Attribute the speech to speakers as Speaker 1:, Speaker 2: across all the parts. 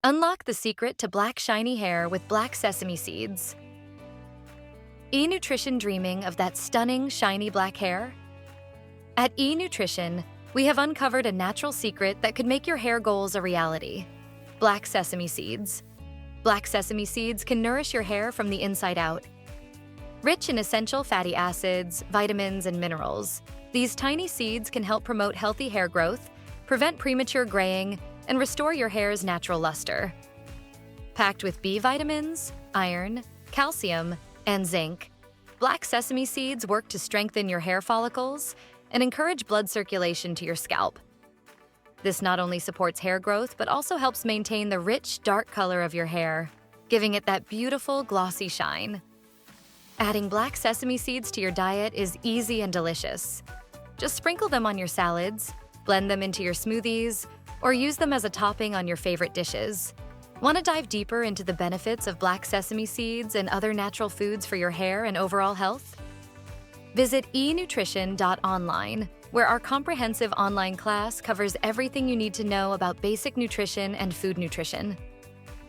Speaker 1: Unlock the secret to black shiny hair with black sesame seeds. E-Nutrition dreaming of that stunning shiny black hair? At E-Nutrition, we have uncovered a natural secret that could make your hair goals a reality. Black sesame seeds. Black sesame seeds can nourish your hair from the inside out. Rich in essential fatty acids, vitamins, and minerals, these tiny seeds can help promote healthy hair growth, prevent premature graying, and restore your hair's natural luster. Packed with B vitamins, iron, calcium, and zinc, black sesame seeds work to strengthen your hair follicles and encourage blood circulation to your scalp. This not only supports hair growth, but also helps maintain the rich, dark color of your hair, giving it that beautiful, glossy shine. Adding black sesame seeds to your diet is easy and delicious. Just sprinkle them on your salads, blend them into your smoothies, or use them as a topping on your favorite dishes. Want to dive deeper into the benefits of black sesame seeds and other natural foods for your hair and overall health? Visit enutrition.online, where our comprehensive online class covers everything you need to know about basic nutrition and food nutrition.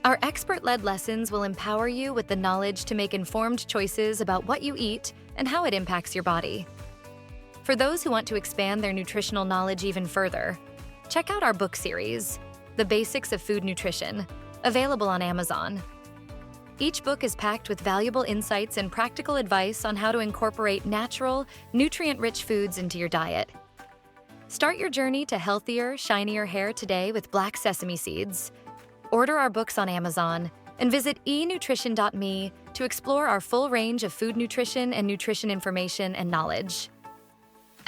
Speaker 1: Our expert-led lessons will empower you with the knowledge to make informed choices about what you eat and how it impacts your body. For those who want to expand their nutritional knowledge even further, check out our book series, The Basics of Food Nutrition, available on Amazon. Each book is packed with valuable insights and practical advice on how to incorporate natural, nutrient-rich foods into your diet. Start your journey to healthier, shinier hair today with black sesame seeds. Order our books on Amazon and visit enutrition.me to explore our full range of food nutrition and nutrition information and knowledge.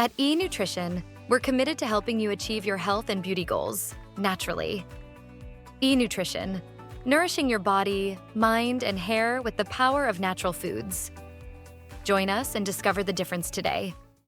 Speaker 1: At E-Nutrition, we're committed to helping you achieve your health and beauty goals, naturally. E-Nutrition, nourishing your body, mind, and hair with the power of natural foods. Join us and discover the difference today.